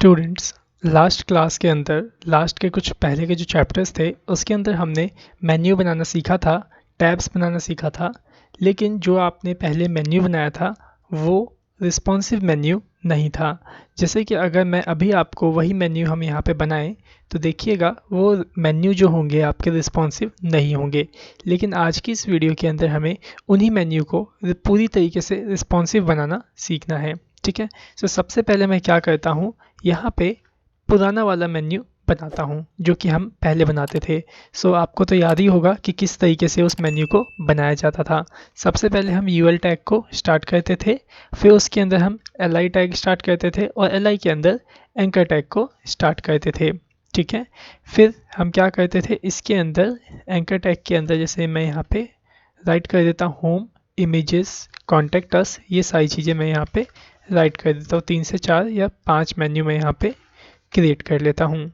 Students, last class के अंदर last के कुछ पहले के जो चैप्टर्स थे उसके अंदर हमने मेन्यू बनाना सीखा था, टैब्स बनाना सीखा था। लेकिन जो आपने पहले मेन्यू बनाया था वो रिस्पॉन्सिव मेन्यू नहीं था। जैसे कि अगर मैं अभी आपको वही मेन्यू हम यहाँ पे बनाएं तो देखिएगा वो मेन्यू जो होंगे आपके रिस्पॉन्सिव नहीं होंगे। लेकिन आज की इस वीडियो के अंदर हमें उन्हीं मेन्यू को पूरी तरीके से रिस्पॉन्सिव बनाना सीखना है। ठीक है, तो सबसे पहले मैं क्या करता हूँ, यहाँ पे पुराना वाला मेन्यू बनाता हूँ जो कि हम पहले बनाते थे। आपको तो याद ही होगा कि किस तरीके से उस मेन्यू को बनाया जाता था। सबसे पहले हम यूएल टैग को स्टार्ट करते थे, फिर उसके अंदर हम एल टैग स्टार्ट करते थे और एल के अंदर एंकर टैग को स्टार्ट करते थे। ठीक है, फिर हम क्या करते थे, इसके अंदर एंकर टैग के अंदर जैसे मैं यहाँ पे राइट कर देता हूँ होम, इमेजेस, कॉन्टेक्ट अस, ये सारी चीज़ें मैं यहाँ पे राइट कर देता हूँ। 3 से 4 या 5 मेन्यू मैं यहाँ पे क्रिएट कर लेता हूँ।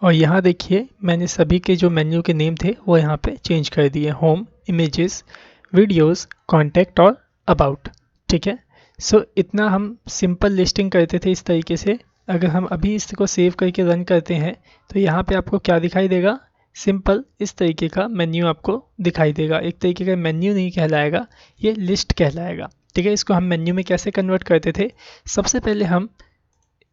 और यहाँ देखिए मैंने सभी के जो मेन्यू के नेम थे वो यहाँ पे चेंज कर दिए, होम, इमेजेस, वीडियोस, कॉन्टैक्ट और अबाउट। ठीक है, इतना हम सिंपल लिस्टिंग करते थे इस तरीके से। अगर हम अभी इसको सेव करके रन करते हैं तो यहाँ पे आपको क्या दिखाई देगा, सिंपल इस तरीके का मेन्यू आपको दिखाई देगा। एक तरीके का मेन्यू नहीं कहलाएगा, ये लिस्ट कहलाएगा। ठीक है, इसको हम मेन्यू में कैसे कन्वर्ट करते थे, सबसे पहले हम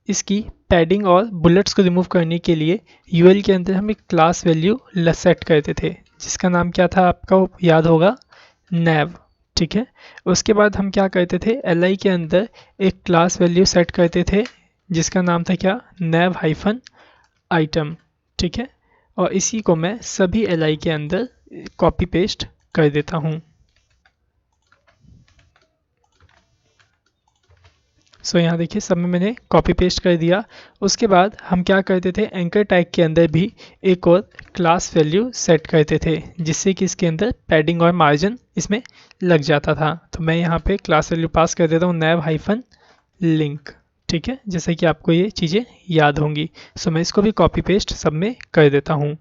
इसकी पैडिंग और बुलेट्स को रिमूव करने के लिए यूएल के अंदर हम एक क्लास वैल्यू सेट करते थे जिसका नाम क्या था आपको याद होगा, नैव। ठीक है, उसके बाद हम क्या करते थे, एल के अंदर एक क्लास वैल्यू सेट करते थे जिसका नाम था क्या, नैव हाइफन आइटम। ठीक है, और इसी को मैं सभी एल के अंदर कॉपी पेस्ट कर देता हूँ। यहाँ देखिए सब में मैंने कॉपी पेस्ट कर दिया। उसके बाद हम क्या करते थे, एंकर टैग के अंदर भी एक और क्लास वैल्यू सेट करते थे जिससे कि इसके अंदर पैडिंग और मार्जिन इसमें लग जाता था। तो मैं यहाँ पे क्लास वैल्यू पास कर देता हूँ नैव हाइफन लिंक। ठीक है, जैसे कि आपको ये चीज़ें याद होंगी। मैं इसको भी कॉपी पेस्ट सब में कर देता हूँ।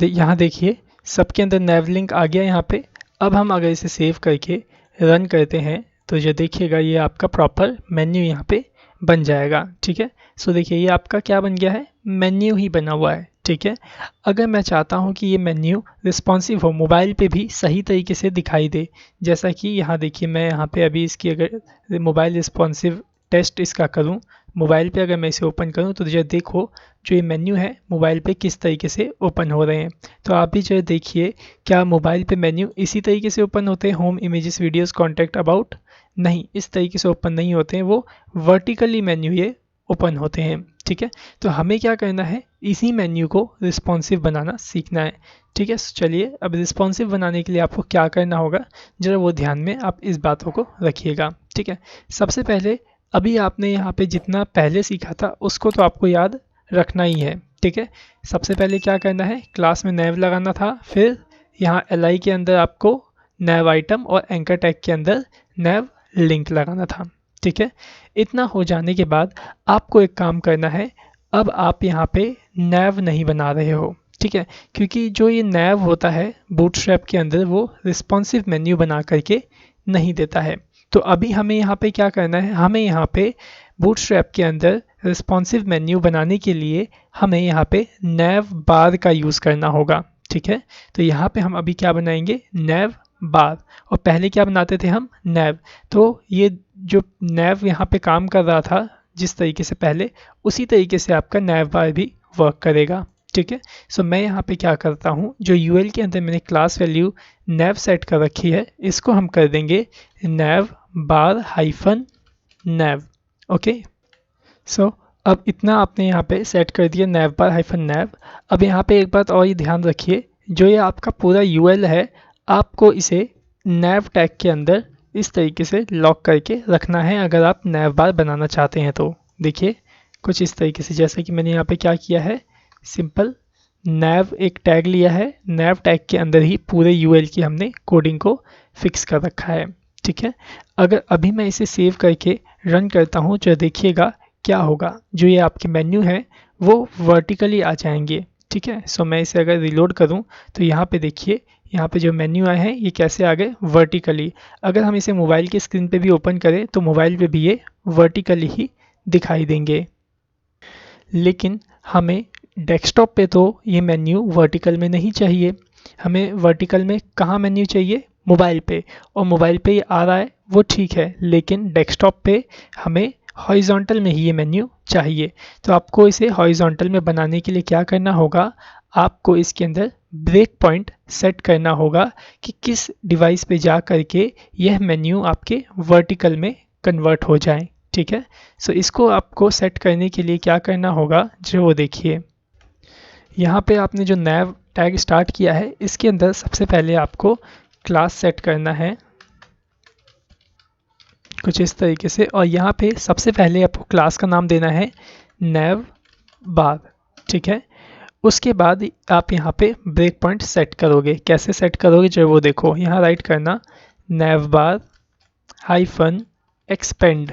यहाँ देखिए सबके अंदर नैव लिंक आ गया यहाँ पे। अब हम अगर इसे सेव करके रन करते हैं तो ये देखिएगा ये आपका प्रॉपर मेन्यू यहाँ पे बन जाएगा। ठीक है, देखिए ये आपका क्या बन गया है, मेन्यू ही बना हुआ है। ठीक है, अगर मैं चाहता हूँ कि ये मेन्यू रिस्पॉन्सिव हो, मोबाइल पे भी सही तरीके से दिखाई दे, जैसा कि यहाँ देखिए मैं यहाँ पे अभी इसकी अगर मोबाइल रिस्पॉन्सिव टेस्ट इसका करूँ, मोबाइल पे अगर मैं इसे ओपन करूँ तो जो देखो जो ये मेन्यू है मोबाइल पे किस तरीके से ओपन हो रहे हैं। तो आप भी जो देखिए क्या मोबाइल पे मेन्यू इसी तरीके से ओपन होते हैं, home, images, videos, contact, about? नहीं, इस तरीके से ओपन नहीं होते हैं, वो वर्टिकली मेन्यू ये ओपन होते हैं। ठीक है, तो हमें क्या करना है, इसी मेन्यू को रिस्पॉन्सिव बनाना सीखना है। ठीक है, चलिए अब रिस्पॉन्सिव बनाने के लिए आपको क्या करना होगा जरा वो ध्यान में आप इस बातों को रखिएगा। ठीक है, सबसे पहले अभी आपने यहाँ पे जितना पहले सीखा था उसको तो आपको याद रखना ही है। ठीक है, सबसे पहले क्या करना है, क्लास में नैव लगाना था, फिर यहाँ एल के अंदर आपको नैव आइटम और एंकर टैग के अंदर नैव लिंक लगाना था। ठीक है, इतना हो जाने के बाद आपको एक काम करना है, अब आप यहाँ पे नैव नहीं बना रहे हो। ठीक है, क्योंकि जो ये नैव होता है बूटस्ट्रैप के अंदर वो रिस्पॉन्सिव मेन्यू बना करके नहीं देता है। तो अभी हमें यहाँ पे क्या करना है, हमें यहाँ पे बूटस्ट्रैप के अंदर रिस्पॉन्सिव मेन्यू बनाने के लिए हमें यहाँ पे नैव बार का यूज़ करना होगा। ठीक है, तो यहाँ पे हम अभी क्या बनाएंगे, नैव बार, और पहले क्या बनाते थे हम, नैव। तो ये जो नैव यहाँ पे काम कर रहा था जिस तरीके से पहले, उसी तरीके से आपका नैव बार भी वर्क करेगा। ठीक है, मैं यहाँ पे क्या करता हूँ, जो यूएल के अंदर मैंने क्लास वैल्यू नैव सेट कर रखी है इसको हम कर देंगे नैव बार हाइफन नैव। ओके, अब इतना आपने यहाँ पे सेट कर दिया नैव बार हाइफन नैव। अब यहाँ पे एक बात और ही ध्यान रखिए, जो ये आपका पूरा यूएल है आपको इसे नैव टैग के अंदर इस तरीके से लॉक करके रखना है अगर आप नैव बार बनाना चाहते हैं तो। देखिए कुछ इस तरीके से, जैसे कि मैंने यहाँ पे क्या किया है, सिंपल नैव एक टैग लिया है, नैव टैग के अंदर ही पूरे यूएल की हमने कोडिंग को फिक्स कर रखा है। ठीक है, अगर अभी मैं इसे सेव करके रन करता हूँ तो देखिएगा क्या होगा, जो ये आपके मेन्यू है वो वर्टिकली आ जाएंगे। ठीक है, मैं इसे अगर रिलोड करूँ तो यहाँ पे देखिए यहाँ पे जो मेन्यू आए हैं ये कैसे आ गए, वर्टिकली। अगर हम इसे मोबाइल के स्क्रीन पे भी ओपन करें तो मोबाइल पे भी ये वर्टिकली ही दिखाई देंगे। लेकिन हमें डेस्कटॉप पे तो ये मेन्यू वर्टिकल में नहीं चाहिए। हमें वर्टिकल में कहाँ मेन्यू चाहिए? मोबाइल पे। और मोबाइल पे ये आ रहा है वो ठीक है, लेकिन डेस्कटॉप पे हमें हॉरिजॉन्टल में ही ये मेन्यू चाहिए। तो आपको इसे हॉरिजॉन्टल में बनाने के लिए क्या करना होगा? आपको इसके अंदर ब्रेक पॉइंट सेट करना होगा कि किस डिवाइस पे जा करके यह मेन्यू आपके वर्टिकल में कन्वर्ट हो जाए। ठीक है, सो इसको आपको सेट करने के लिए क्या करना होगा, जो वो देखिए यहाँ पे आपने जो नया टैग स्टार्ट किया है इसके अंदर सबसे पहले आपको क्लास सेट करना है कुछ इस तरीके से। और यहाँ पे सबसे पहले आपको क्लास का नाम देना है नैव बार। ठीक है, उसके बाद आप यहाँ पे ब्रेक पॉइंट सेट करोगे। कैसे सेट करोगे जो वो देखो, यहाँ राइट करना नैव बार हाइफन एक्सपेंड।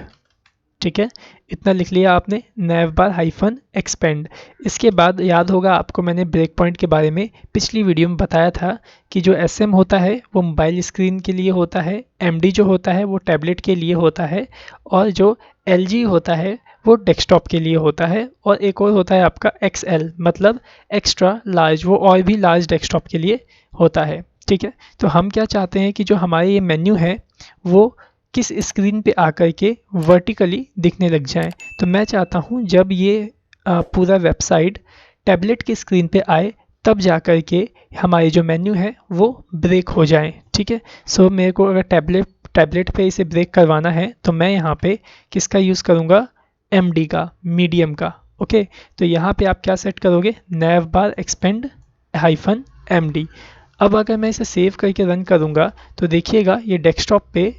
ठीक है, इतना लिख लिया आपने, नैव बार हाइफन एक्सपेंड। इसके बाद याद होगा आपको मैंने ब्रेक पॉइंट के बारे में पिछली वीडियो में बताया था कि जो SM होता है वो मोबाइल स्क्रीन के लिए होता है, MD जो होता है वो टैबलेट के लिए होता है, और जो LG होता है वो डेस्कटॉप के लिए होता है, और एक और होता है आपका XL मतलब एक्स्ट्रा लार्ज, वो और भी लार्ज डेस्कटॉप के लिए होता है। ठीक है, तो हम क्या चाहते हैं कि जो हमारे ये मेन्यू है वो किस स्क्रीन पे आकर के वर्टिकली दिखने लग जाए। तो मैं चाहता हूँ जब ये पूरा वेबसाइट टैबलेट की स्क्रीन पे आए तब जा कर के हमारे जो मेन्यू है वो ब्रेक हो जाए। ठीक है, सो मेरे को अगर टैबलेट पे इसे ब्रेक करवाना है तो मैं यहाँ पे किसका यूज़ करूँगा? MD का, मीडियम का। ओके, तो यहाँ पे आप क्या सेट करोगे? नैव बार एक्सपेंड हाइफन MD। अब अगर मैं इसे सेव करके रन करूँगा तो देखिएगा ये डेस्कटॉप पे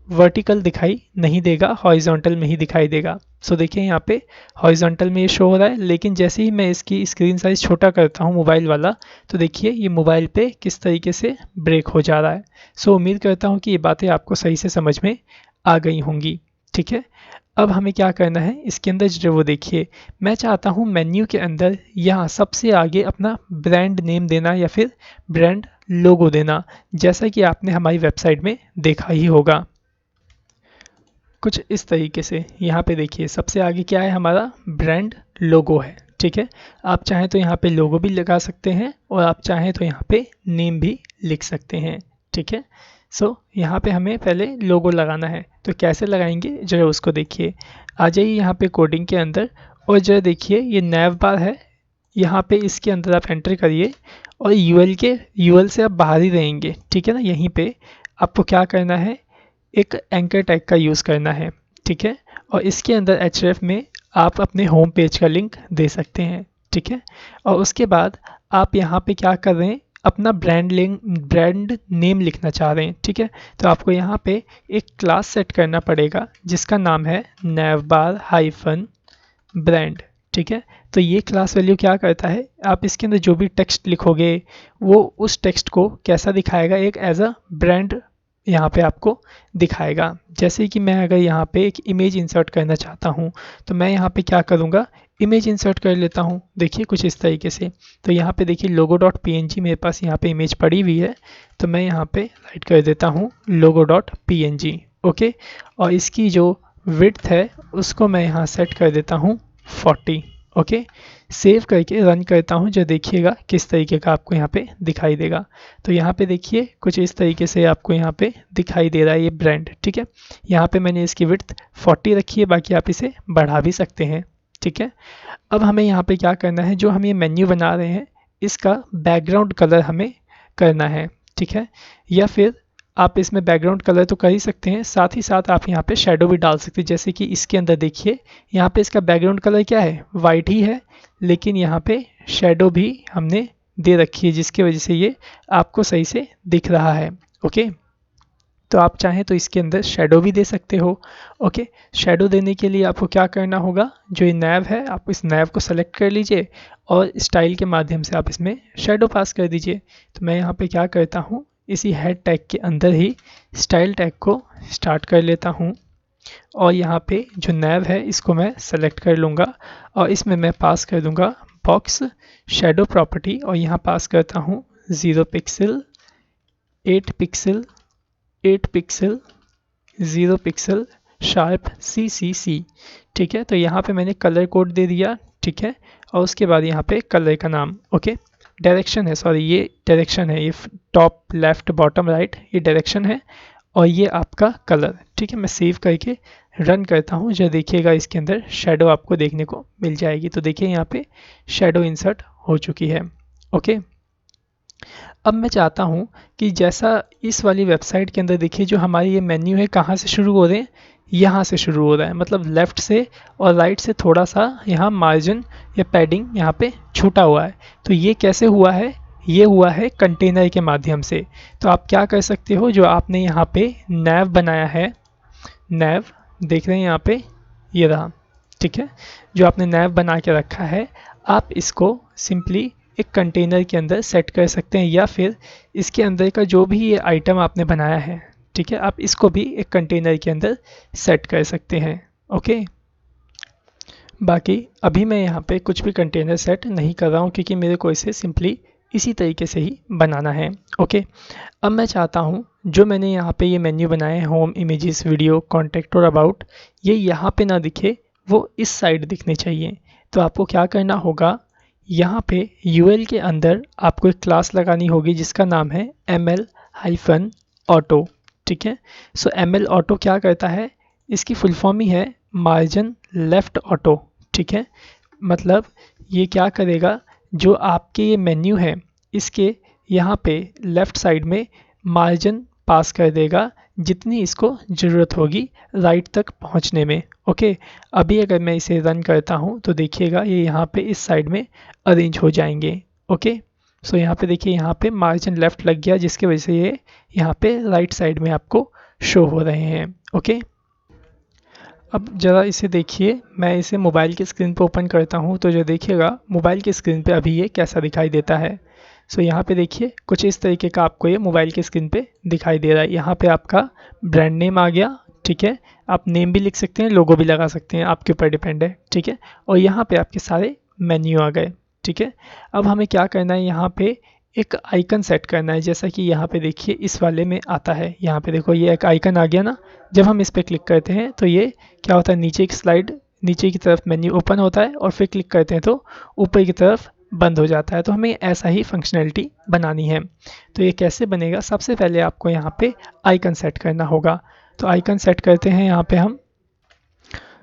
वर्टिकल दिखाई नहीं देगा, हॉरिजॉन्टल में ही दिखाई देगा। सो देखिए यहाँ पे हॉरिजॉन्टल में ये शो हो रहा है, लेकिन जैसे ही मैं इसकी स्क्रीन साइज छोटा करता हूँ मोबाइल वाला, तो देखिए ये मोबाइल पे किस तरीके से ब्रेक हो जा रहा है। सो उम्मीद करता हूँ कि ये बातें आपको सही से समझ में आ गई होंगी। ठीक है, अब हमें क्या करना है इसके अंदर, जो वो देखिए मैं चाहता हूँ मेन्यू के अंदर यहाँ सबसे आगे अपना ब्रांड नेम देना या फिर ब्रांड लोगो देना, जैसा कि आपने हमारी वेबसाइट में देखा ही होगा कुछ इस तरीके से। यहाँ पे देखिए सबसे आगे क्या है, हमारा ब्रांड लोगो है। ठीक है, आप चाहें तो यहाँ पे लोगो भी लगा सकते हैं और आप चाहें तो यहाँ पे नेम भी लिख सकते हैं। ठीक है, सो यहाँ पे हमें पहले लोगो लगाना है, तो कैसे लगाएंगे जरा उसको देखिए। आ जाइए यहाँ पे कोडिंग के अंदर और जरा देखिए ये नैव बार है, यहाँ पे इसके अंदर आप एंटर करिए और यूएल से आप बाहर ही रहेंगे। ठीक है ना, यहीं पे आपको क्या करना है, एक एंकर टैग का यूज़ करना है। ठीक है, और इसके अंदर href में आप अपने होम पेज का लिंक दे सकते हैं। ठीक है, और उसके बाद आप यहाँ पे क्या कर रहे हैं, अपना ब्रांड नेम लिखना चाह रहे हैं। ठीक है, तो आपको यहाँ पे एक क्लास सेट करना पड़ेगा जिसका नाम है navbar हाइफन ब्रांड। ठीक है, तो ये क्लास वैल्यू क्या करता है, आप इसके अंदर जो भी टेक्स्ट लिखोगे वो उस टेक्स्ट को कैसा दिखाएगा, एक एज अ ब्रांड यहाँ पे आपको दिखाएगा। जैसे कि मैं अगर यहाँ पे एक इमेज इंसर्ट करना चाहता हूँ तो मैं यहाँ पे क्या करूँगा, इमेज इंसर्ट कर लेता हूँ। देखिए कुछ इस तरीके से, तो यहाँ पे देखिए logo.png मेरे पास यहाँ पे इमेज पड़ी हुई है, तो मैं यहाँ पे राइट कर देता हूँ logo.png। ओके, और इसकी जो विड्थ है उसको मैं यहाँ सेट कर देता हूँ 40। ओके, सेव करके रन करता हूँ, जो देखिएगा किस तरीके का आपको यहाँ पे दिखाई देगा। तो यहाँ पे देखिए कुछ इस तरीके से आपको यहाँ पे दिखाई दे रहा है ये ब्रांड। ठीक है, यहाँ पे मैंने इसकी विड्थ 40 रखी है, बाकी आप इसे बढ़ा भी सकते हैं। ठीक है, अब हमें यहाँ पे क्या करना है, जो हम ये मेन्यू बना रहे हैं इसका बैकग्राउंड कलर हमें करना है। ठीक है, या फिर आप इसमें बैकग्राउंड कलर तो कर ही सकते हैं, साथ ही साथ आप यहाँ पे शेडो भी डाल सकते हैं। जैसे कि इसके अंदर देखिए यहाँ पे इसका बैकग्राउंड कलर क्या है, वाइट ही है, लेकिन यहाँ पे शेडो भी हमने दे रखी है जिसकी वजह से ये आपको सही से दिख रहा है। ओके, तो आप चाहें तो इसके अंदर शेडो भी दे सकते हो। ओके, शेडो देने के लिए आपको क्या करना होगा, जो ये नैव है आप इस नैव को सेलेक्ट कर लीजिए और स्टाइल के माध्यम से आप इसमें शेडो पास कर दीजिए। तो मैं यहाँ पे क्या करता हूँ, इसी हेड टैग के अंदर ही स्टाइल टैग को स्टार्ट कर लेता हूँ और यहाँ पे जो नैव है इसको मैं सेलेक्ट कर लूँगा और इसमें मैं पास कर दूँगा बॉक्स शेडो प्रॉपर्टी और यहाँ पास करता हूँ 0 pixel 8 pixel 8 pixel 0 pixel sharp CCC। ठीक है, तो यहाँ पे मैंने कलर कोड दे दिया ठीक है, और उसके बाद यहाँ पे कलर का नाम, ओके। डायरेक्शन है, सॉरी ये डायरेक्शन है, ये टॉप लेफ्ट बॉटम राइट ये डायरेक्शन है, और ये आपका कलर, ठीक है। मैं सेव करके रन करता हूँ, जो देखिएगा इसके अंदर शेडो आपको देखने को मिल जाएगी। तो देखिए यहाँ पे शेडो इंसर्ट हो चुकी है, ओके। अब मैं चाहता हूँ कि जैसा इस वाली वेबसाइट के अंदर देखिए जो हमारी ये मेन्यू है कहाँ से शुरू हो रहे हैं, यहाँ से शुरू हो रहा है, मतलब लेफ़्ट से और राइट से थोड़ा सा यहाँ मार्जिन या पैडिंग यहाँ पे छूटा हुआ है। तो ये कैसे हुआ है, ये हुआ है कंटेनर के माध्यम से। तो आप क्या कर सकते हो, जो आपने यहाँ पे नैव बनाया है, नैव देख रहे हैं यहाँ पे, ये रहा, ठीक है। जो आपने नैव बना के रखा है, आप इसको सिंपली एक कंटेनर के अंदर सेट कर सकते हैं, या फिर इसके अंदर का जो भी ये आइटम आपने बनाया है, ठीक है, आप इसको भी एक कंटेनर के अंदर सेट कर सकते हैं, ओके। बाकी अभी मैं यहाँ पे कुछ भी कंटेनर सेट नहीं कर रहा हूँ, क्योंकि मेरे को इसे सिंपली इसी तरीके से ही बनाना है, ओके। अब मैं चाहता हूँ जो मैंने यहाँ पे ये मेन्यू बनाए हैं, होम, इमेजेस, वीडियो, कॉन्टैक्ट और अबाउट, ये यहाँ पे ना दिखे, वो इस साइड दिखने चाहिए। तो आपको क्या करना होगा, यहाँ पे UL के अंदर आपको एक क्लास लगानी होगी जिसका नाम है ML-auto, ठीक है। सो ML auto क्या करता है, इसकी फुल फॉर्म ही है मार्जिन लेफ्ट ऑटो, ठीक है। मतलब ये क्या करेगा, जो आपके ये मेन्यू है इसके यहाँ पे लेफ़्ट साइड में मार्जिन पास कर देगा जितनी इसको ज़रूरत होगी राइट तक पहुँचने में, ओके। अभी अगर मैं इसे रन करता हूँ तो देखिएगा ये यहाँ पे इस साइड में अरेंज हो जाएंगे, ओके। सो यहाँ पे देखिए यहाँ पे मार्जिन लेफ़्ट लग गया, जिसकी वजह से ये यहाँ पे राइट साइड में आपको शो हो रहे हैं, ओके। अब ज़रा इसे देखिए, मैं इसे मोबाइल की स्क्रीन पे ओपन करता हूँ तो जो देखिएगा मोबाइल की स्क्रीन पे अभी ये कैसा दिखाई देता है। सो यहाँ पे देखिए कुछ इस तरीके का आपको ये मोबाइल की स्क्रीन पे दिखाई दे रहा है। यहाँ पे आपका ब्रांड नेम आ गया, ठीक है। आप नेम भी लिख सकते हैं, लोगो भी लगा सकते हैं, आपके ऊपर डिपेंड है, ठीक है। और यहाँ पे आपके सारे मेन्यू आ गए, ठीक है। अब हमें क्या करना है, यहाँ पे एक आइकन सेट करना है, जैसा कि यहाँ पे देखिए इस वाले में आता है। यहाँ पे देखो ये एक आइकन आ गया ना, जब हम इस पर क्लिक करते हैं तो ये क्या होता है, नीचे की स्लाइड, नीचे की तरफ मेन्यू ओपन होता है और फिर क्लिक करते हैं तो ऊपर की तरफ बंद हो जाता है। तो हमें ऐसा ही फंक्शनैलिटी बनानी है। तो ये कैसे बनेगा, सबसे पहले आपको यहाँ पे आइकन सेट करना होगा। तो आइकन सेट करते हैं यहाँ पे हम।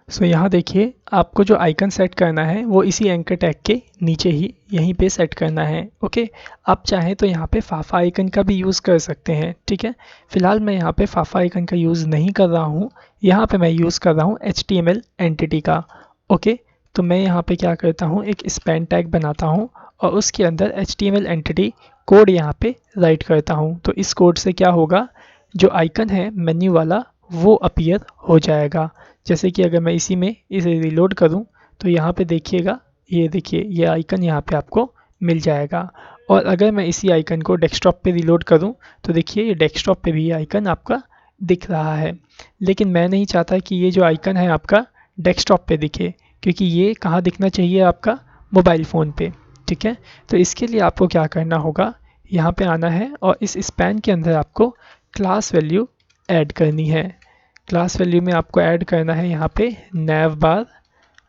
सो यहाँ देखिए आपको जो आइकन सेट करना है वो इसी एंकर टैग के नीचे ही यहीं पे सेट करना है, ओके। आप चाहें तो यहाँ पे फाफा आइकन का भी यूज़ कर सकते हैं, ठीक है। फिलहाल मैं यहाँ पे फाफा आइकन का यूज़ नहीं कर रहा हूँ, यहाँ पे मैं यूज़ कर रहा हूँ HTML एंटिटी का, ओके। तो मैं यहाँ पे क्या करता हूँ, एक स्पैन टैग बनाता हूँ और उसके अंदर HTML एंटिटी कोड यहाँ पे राइट करता हूँ। तो इस कोड से क्या होगा, जो आइकन है मेन्यू वाला वो अपीयर हो जाएगा। जैसे कि अगर मैं इसी में इसे रिलोड करूं तो यहाँ पे देखिएगा, ये देखिए ये आइकन यहाँ पे आपको मिल जाएगा। और अगर मैं इसी आइकन को डेस्कटॉप पे रिलोड करूं तो देखिए ये डेस्कटॉप पे भी ये आइकन आपका दिख रहा है। लेकिन मैं नहीं चाहता कि ये जो आइकन है आपका डेस्कटॉप पे दिखे, क्योंकि ये कहाँ दिखना चाहिए, आपका मोबाइल फ़ोन पे, ठीक है। तो इसके लिए आपको क्या करना होगा, यहाँ पे आना है और इस स्पैन के अंदर आपको क्लास वैल्यू ऐड करनी है। क्लास वैल्यू में आपको ऐड करना है यहाँ पे navbar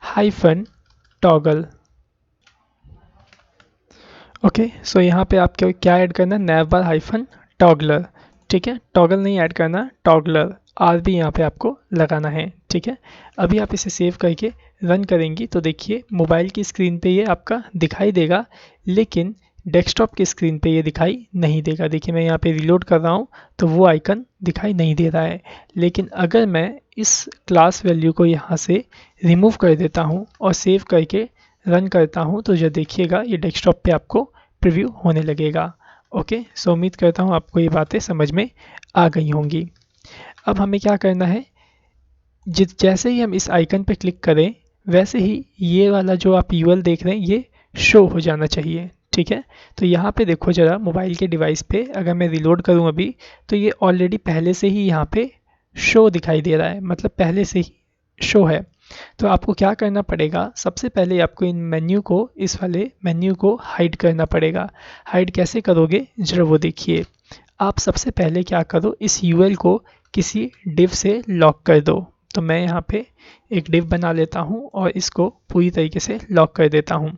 हाइफन टॉगल, ओके। सो यहाँ पे आपको क्या ऐड करना है, navbar हाइफन टॉगलर, ठीक है। टॉगल नहीं ऐड करना, टॉगलर, आर भी यहाँ पे आपको लगाना है, ठीक है। अभी आप इसे सेव करके रन करेंगी तो देखिए मोबाइल की स्क्रीन पे ये आपका दिखाई देगा, लेकिन डेस्कटॉप की स्क्रीन पे ये दिखाई नहीं देगा। देखिए मैं यहाँ पे रिलोड कर रहा हूँ तो वो आइकन दिखाई नहीं दे रहा है। लेकिन अगर मैं इस क्लास वैल्यू को यहाँ से रिमूव कर देता हूँ और सेव करके रन करता हूँ तो जो देखिएगा ये डेस्कटॉप पे आपको प्रीव्यू होने लगेगा, ओके। सो उम्मीद करता हूँ आपको ये बातें समझ में आ गई होंगी। अब हमें क्या करना है, जैसे ही हम इस आइकन पे क्लिक करें वैसे ही ये वाला जो आप UL देख रहे हैं ये शो हो जाना चाहिए, ठीक है। तो यहाँ पे देखो ज़रा मोबाइल के डिवाइस पे अगर मैं रिलोड करूँ अभी तो ये ऑलरेडी पहले से ही यहाँ पे शो दिखाई दे रहा है, मतलब पहले से ही शो है। तो आपको क्या करना पड़ेगा, सबसे पहले आपको इन मेन्यू को, इस वाले मेन्यू को हाइड करना पड़ेगा। हाइड कैसे करोगे ज़रा वो देखिए। आप सबसे पहले क्या करो, इस UL को किसी डिव से लॉक कर दो, तो मैं यहाँ पे एक डिव बना लेता हूँ और इसको पूरी तरीके से लॉक कर देता हूँ।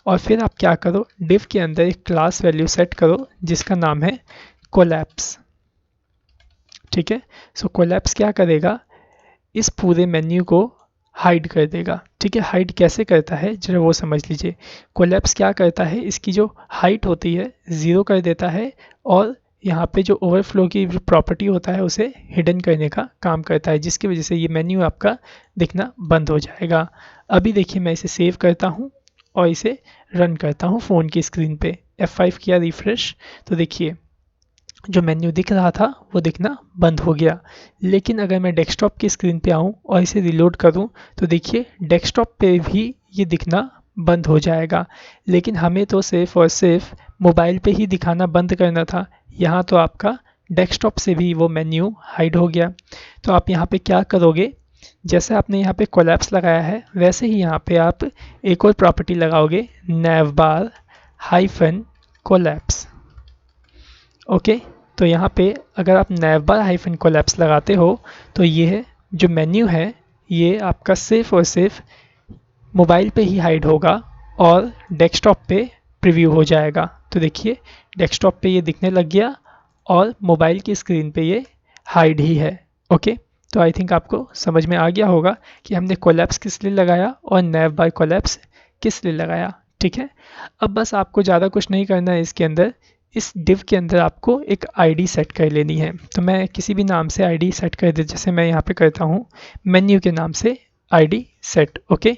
और फिर आप क्या करो, डिव के अंदर एक क्लास वैल्यू सेट करो जिसका नाम है कोलैप्स। ठीक है, सो कोलैप्स क्या करेगा, इस पूरे मेन्यू को हाइड कर देगा। ठीक है, हाइड कैसे करता है जरा वो समझ लीजिए। कोलैप्स क्या करता है, इसकी जो हाइट होती है 0 कर देता है और यहाँ पे जो ओवरफ्लो की प्रॉपर्टी होता है उसे हिडन करने का काम करता है, जिसकी वजह से ये मेन्यू आपका दिखना बंद हो जाएगा। अभी देखिए मैं इसे सेव करता हूँ और इसे रन करता हूँ फ़ोन की स्क्रीन पे। F5 किया रिफ्रेश, तो देखिए जो मेन्यू दिख रहा था वो दिखना बंद हो गया। लेकिन अगर मैं डेस्कटॉप की स्क्रीन पे आऊँ और इसे रिलोड करूँ तो देखिए डेस्कटॉप पे भी ये दिखना बंद हो जाएगा। लेकिन हमें तो सिर्फ और सिर्फ मोबाइल पे ही दिखाना बंद करना था, यहाँ तो आपका डेस्कटॉप से भी वो मेन्यू हाइड हो गया। तो आप यहाँ पे क्या करोगे, जैसे आपने यहाँ पे कोलैप्स लगाया है वैसे ही यहाँ पे आप एक और प्रॉपर्टी लगाओगे, नैवबार हाइफन कोलैप्स। ओके, तो यहाँ पे अगर आप नैवबार हाइफन कोलैप्स लगाते हो तो ये जो मेन्यू है ये आपका सिर्फ और सिर्फ मोबाइल पे ही हाइड होगा और डेस्कटॉप पे प्रीव्यू हो जाएगा। तो देखिए डेस्कटॉप पे ये दिखने लग गया और मोबाइल की स्क्रीन पे ये हाइड ही है। ओके, तो आई थिंक आपको समझ में आ गया होगा कि हमने कोलैप्स किस लिए लगाया और नैव बाय कोलैप्स किस लिए लगाया। ठीक है, अब बस आपको ज़्यादा कुछ नहीं करना है इसके अंदर। इस डिव के अंदर आपको एक आईडी सेट कर लेनी है। तो मैं किसी भी नाम से आईडी सेट कर दे, जैसे मैं यहाँ पे करता हूँ मेन्यू के नाम से आईडी सेट। ओके,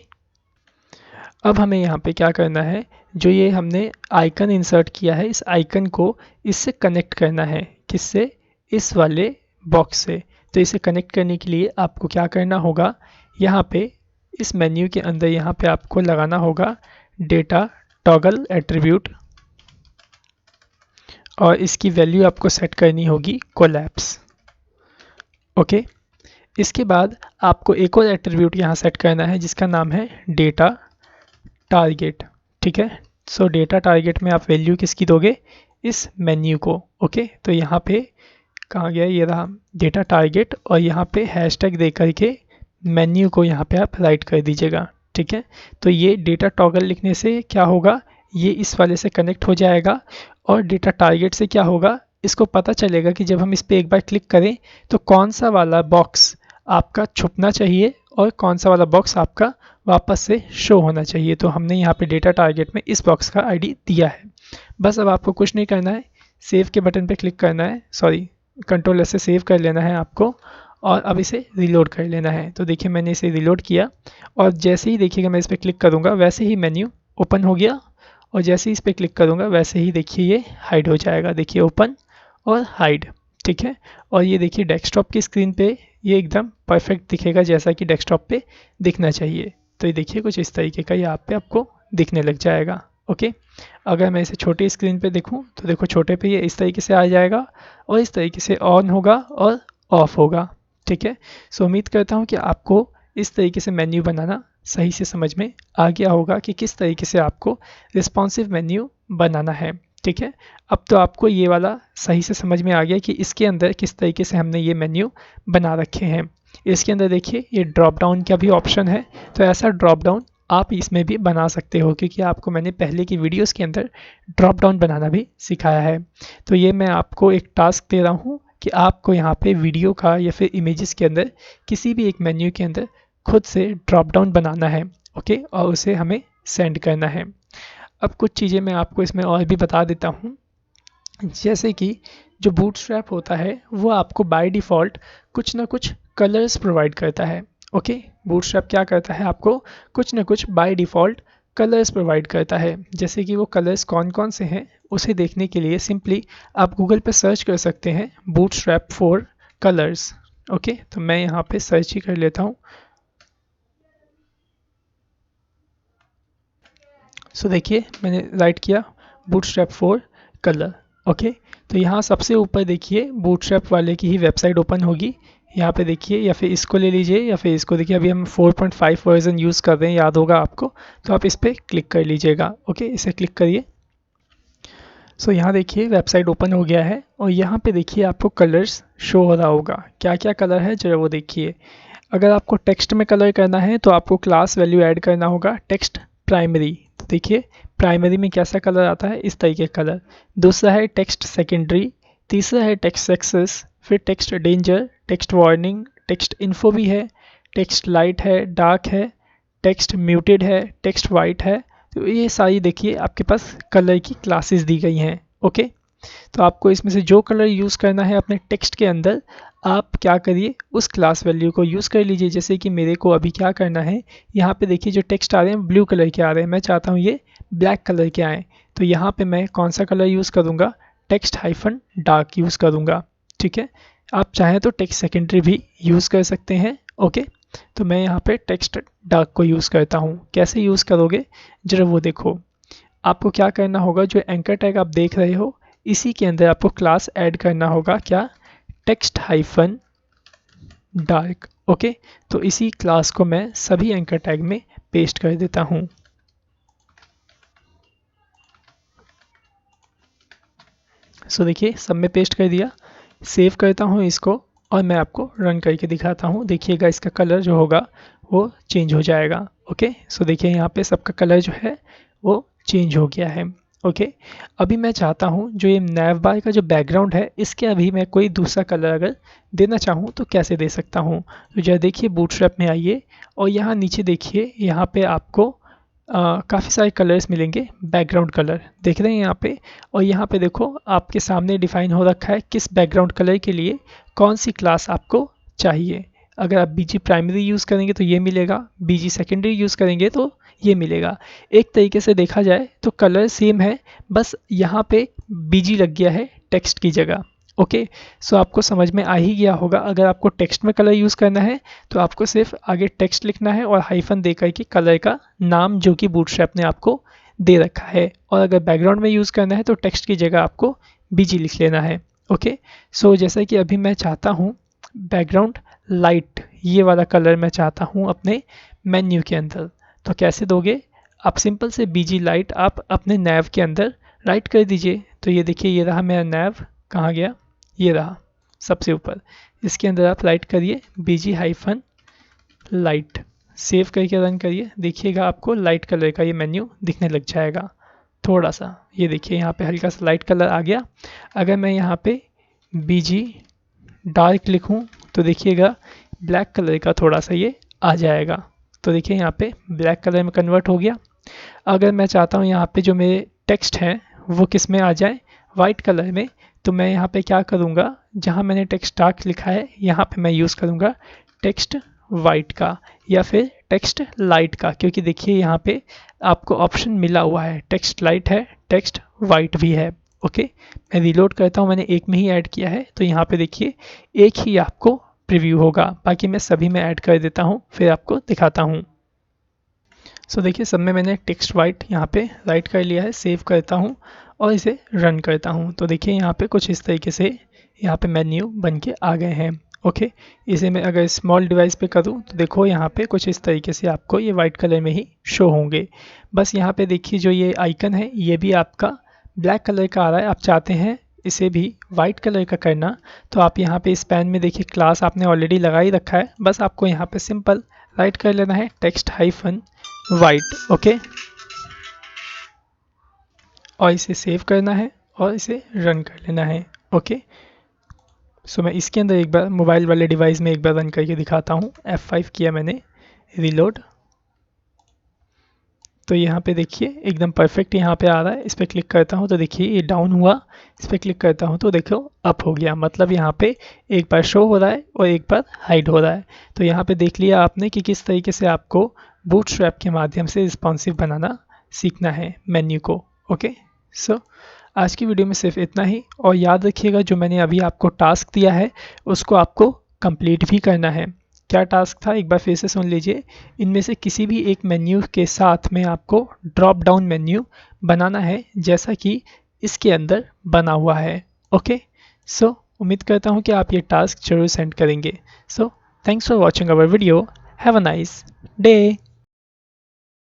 अब हमें यहाँ पे क्या करना है, जो ये हमने आइकन इंसर्ट किया है इस आइकन को इससे कनेक्ट करना है। किससे, इस वाले बॉक्स से। तो इसे कनेक्ट करने के लिए आपको क्या करना होगा, यहाँ पे इस मेन्यू के अंदर यहाँ पे आपको लगाना होगा डेटा टॉगल एट्रीब्यूट और इसकी वैल्यू आपको सेट करनी होगी कोलैप्स। ओके, इसके बाद आपको एक और एट्रीब्यूट यहाँ सेट करना है जिसका नाम है डेटा टारगेट। ठीक है, सो डेटा टारगेट में आप वैल्यू किसकी दोगे, इस मेन्यू को। ओके, तो यहाँ पे कहाँ गया, ये रहा डेटा टारगेट और यहाँ पे हैशटैग दे करके मेन्यू को यहाँ पे आप राइट कर दीजिएगा। ठीक है, तो ये डेटा टॉगल लिखने से क्या होगा, ये इस वाले से कनेक्ट हो जाएगा और डेटा टारगेट से क्या होगा, इसको पता चलेगा कि जब हम इस पर एक बार क्लिक करें तो कौन सा वाला बॉक्स आपका छुपना चाहिए और कौन सा वाला बॉक्स आपका वापस से शो होना चाहिए। तो हमने यहाँ पे डेटा टारगेट में इस बॉक्स का आईडी दिया है। बस अब आपको कुछ नहीं करना है, सेव के बटन पे क्लिक करना है, सॉरी कंट्रोल एस से सेव कर लेना है आपको और अब इसे रिलोड कर लेना है। तो देखिए मैंने इसे रिलोड किया और जैसे ही देखिएगा मैं इस पर क्लिक करूँगा वैसे ही मेन्यू ओपन हो गया और जैसे ही इस पर क्लिक करूँगा वैसे ही देखिए ये हाइड हो जाएगा। देखिए ओपन और हाइड। ठीक है, और ये देखिए डेस्कटॉप की स्क्रीन पे ये एकदम परफेक्ट दिखेगा जैसा कि डेस्कटॉप पे दिखना चाहिए। तो ये देखिए कुछ इस तरीके का यहाँ पे आपको दिखने लग जाएगा। ओके, अगर मैं इसे छोटी स्क्रीन पे देखूँ तो देखो छोटे पे ये इस तरीके से आ जाएगा और इस तरीके से ऑन होगा और ऑफ होगा। ठीक है, सो उम्मीद करता हूँ कि आपको इस तरीके से मेन्यू बनाना सही से समझ में आ गया होगा कि किस तरीके से आपको रिस्पॉन्सिव मेन्यू बनाना है। ठीक है, अब तो आपको ये वाला सही से समझ में आ गया कि इसके अंदर किस तरीके से हमने ये मेन्यू बना रखे हैं। इसके अंदर देखिए ये ड्रॉप डाउन का भी ऑप्शन है, तो ऐसा ड्रॉप डाउन आप इसमें भी बना सकते हो क्योंकि आपको मैंने पहले की वीडियोस के अंदर ड्रॉप डाउन बनाना भी सिखाया है। तो ये मैं आपको एक टास्क दे रहा हूँ कि आपको यहाँ पे वीडियो का या फिर इमेजेस के अंदर किसी भी एक मेन्यू के अंदर खुद से ड्रॉप डाउन बनाना है। ओके, और उसे हमें सेंड करना है। अब कुछ चीज़ें मैं आपको इसमें और भी बता देता हूँ, जैसे कि जो बूटस्ट्रैप होता है वो आपको बाय डिफ़ॉल्ट कुछ ना कुछ कलर्स प्रोवाइड करता है। ओके, बूटस्ट्रैप क्या करता है, आपको कुछ ना कुछ बाय डिफ़ॉल्ट कलर्स प्रोवाइड करता है। जैसे कि वो कलर्स कौन कौन से हैं उसे देखने के लिए सिंपली आप गूगल पे सर्च कर सकते हैं बूटस्ट्रैप फॉर कलर्स। ओके, तो मैं यहाँ पे सर्च ही कर लेता हूँ। सो देखिए मैंने राइट किया बूटस्ट्रैप फॉर कलर। ओके, तो यहाँ सबसे ऊपर देखिए बूटस्ट्रैप वाले की ही वेबसाइट ओपन होगी। यहाँ पे देखिए या फिर इसको ले लीजिए या फिर इसको देखिए, अभी हम 4.5 वर्जन यूज़ कर रहे हैं, याद होगा आपको, तो आप इस पर क्लिक कर लीजिएगा। ओके, इसे क्लिक करिए। सो यहाँ देखिए वेबसाइट ओपन हो गया है और यहाँ पे देखिए आपको कलर्स शो हो रहा होगा। क्या क्या कलर है जरा वो देखिए। अगर आपको टेक्स्ट में कलर करना है तो आपको क्लास वैल्यू ऐड करना होगा टेक्स्ट प्राइमरी। तो देखिए प्राइमरी में कैसा कलर आता है, इस तरीके का कलर। दूसरा है टेक्स्ट सेकेंडरी, तीसरा है टेक्स्ट सक्सेस, फिर text danger, text warning, text info भी है, टेक्स्ट लाइट है, डार्क है, टेक्स्ट म्यूटेड है, टेक्स्ट वाइट है। तो ये सारी देखिए आपके पास कलर की क्लासेस दी गई हैं। ओके, तो आपको इसमें से जो कलर यूज़ करना है अपने टेक्स्ट के अंदर, आप क्या करिए उस क्लास वैल्यू को यूज़ कर लीजिए। जैसे कि मेरे को अभी क्या करना है, यहाँ पे देखिए जो टेक्स्ट आ रहे हैं ब्लू कलर के आ रहे हैं, मैं चाहता हूँ ये ब्लैक कलर के आएँ। तो यहाँ पे मैं कौन सा कलर यूज़ करूँगा, टेक्स्ट हाइफन डार्क यूज़ करूँगा। ठीक है, आप चाहें तो टेक्स्ट सेकेंडरी भी यूज़ कर सकते हैं। ओके, तो मैं यहाँ पे टेक्स्ट डार्क को यूज़ करता हूँ। कैसे यूज़ करोगे जरा वो देखो। आपको क्या करना होगा, जो एंकर टैग आप देख रहे हो इसी के अंदर आपको क्लास ऐड करना होगा, क्या, टेक्स्ट हाइफन डार्क। ओके, तो इसी क्लास को मैं सभी एंकर टैग में पेस्ट कर देता हूँ। सो देखिए सब में पेस्ट कर दिया, सेव करता हूँ इसको और मैं आपको रन करके दिखाता हूँ। देखिएगा इसका कलर जो होगा वो चेंज हो जाएगा। ओके, सो देखिए यहाँ पे सबका कलर जो है वो चेंज हो गया है। ओके, अभी मैं चाहता हूँ जो ये नैव बार का जो बैकग्राउंड है इसके अभी मैं कोई दूसरा कलर अगर देना चाहूँ तो कैसे दे सकता हूँ। तो जरा देखिए बूटस्ट्रैप में आइए और यहाँ नीचे देखिए, यहाँ पे आपको काफ़ी सारे कलर्स मिलेंगे, बैकग्राउंड कलर देख रहे हैं यहाँ पे। और यहाँ पे देखो आपके सामने डिफाइन हो रखा है किस बैकग्राउंड कलर के लिए कौन सी क्लास आपको चाहिए। अगर आप बीजी प्राइमरी यूज़ करेंगे तो ये मिलेगा, बीजी सेकेंडरी यूज़ करेंगे तो ये मिलेगा। एक तरीके से देखा जाए तो कलर सेम है, बस यहाँ पे बीजी लग गया है टेक्स्ट की जगह। ओके, सो आपको समझ में आ ही गया होगा। अगर आपको टेक्स्ट में कलर यूज़ करना है तो आपको सिर्फ आगे टेक्स्ट लिखना है और हाइफन देकर के कलर का नाम जो कि बूटस्ट्रैप ने आपको दे रखा है। और अगर बैकग्राउंड में यूज़ करना है तो टेक्स्ट की जगह आपको बीजी लिख लेना है। ओके, सो जैसा कि अभी मैं चाहता हूँ बैकग्राउंड लाइट, ये वाला कलर मैं चाहता हूँ अपने मेन्यू के अंदर। तो कैसे दोगे, आप सिंपल से बीजी लाइट आप अपने नैव के अंदर राइट कर दीजिए। तो ये देखिए ये रहा मेरा नैव, कहाँ गया, ये रहा सबसे ऊपर। इसके अंदर आप राइट करिए बीजी हाइफन लाइट, सेव करके रन करिए। देखिएगा आपको लाइट कलर का ये मेन्यू दिखने लग जाएगा थोड़ा सा। ये देखिए यहाँ पे हल्का सा लाइट कलर आ गया। अगर मैं यहाँ पे बीजी डार्क लिखूँ तो देखिएगा ब्लैक कलर का थोड़ा सा ये आ जाएगा। तो देखिए यहाँ पे ब्लैक कलर में कन्वर्ट हो गया। अगर मैं चाहता हूँ यहाँ पे जो मेरे टेक्स्ट हैं वो किस में आ जाए, वाइट कलर में, तो मैं यहाँ पे क्या करूँगा, जहाँ मैंने टेक्स्ट डार्क लिखा है यहाँ पे मैं यूज़ करूँगा टेक्स्ट वाइट का या फिर टेक्स्ट लाइट का, क्योंकि देखिए यहाँ पे आपको ऑप्शन मिला हुआ है, टेक्स्ट लाइट है, टेक्स्ट वाइट भी है। ओके, मैं रीलोड करता हूँ, मैंने एक में ही ऐड किया है तो यहाँ पे देखिए एक ही आपको प्रीव्यू होगा, बाकी मैं सभी में ऐड कर देता हूँ फिर आपको दिखाता हूँ। सो देखिए सब में मैंने टेक्स्ट वाइट यहाँ पे राइट कर लिया है, सेव करता हूँ और इसे रन करता हूँ। तो देखिए यहाँ पे कुछ इस तरीके से यहाँ पे मेन्यू बन के आ गए हैं। ओके, इसे मैं अगर स्मॉल डिवाइस पे करूँ तो देखो यहाँ पे कुछ इस तरीके से आपको ये वाइट कलर में ही शो होंगे। बस यहाँ पे देखिए जो ये आइकन है ये भी आपका ब्लैक कलर का आ रहा है, आप चाहते हैं इसे भी वाइट कलर का करना तो आप यहाँ पे इस पैन में देखिए क्लास आपने ऑलरेडी लगा ही रखा है, बस आपको यहाँ पे सिंपल राइट कर लेना है टेक्स्ट हाइफन वाइट। ओके, और इसे सेव करना है और इसे रन कर लेना है। ओके, सो मैं इसके अंदर एक बार मोबाइल वाले डिवाइस में एक बार रन करके दिखाता हूँ। F5 किया मैंने, रीलोड, तो यहाँ पे देखिए एकदम परफेक्ट यहाँ पे आ रहा है। इस पर क्लिक करता हूँ तो देखिए ये डाउन हुआ, इस पर क्लिक करता हूँ तो देखो अप हो गया, मतलब यहाँ पे एक बार शो हो रहा है और एक बार हाइड हो रहा है। तो यहाँ पे देख लिया आपने कि किस तरीके से आपको बूटस्ट्रैप के माध्यम से रिस्पॉन्सिव बनाना सीखना है मेन्यू को। ओके, सो आज की वीडियो में सिर्फ इतना ही, और याद रखिएगा जो मैंने अभी आपको टास्क दिया है उसको आपको कंप्लीट भी करना है। क्या टास्क था एक बार फिर से सुन लीजिए। इनमें से किसी भी एक मेन्यू के साथ में आपको ड्रॉप डाउन मेन्यू बनाना है जैसा कि इसके अंदर बना हुआ है। ओके, सो उम्मीद करता हूँ कि आप ये टास्क जरूर सेंड करेंगे। So thanks for watching our video, have a nice day.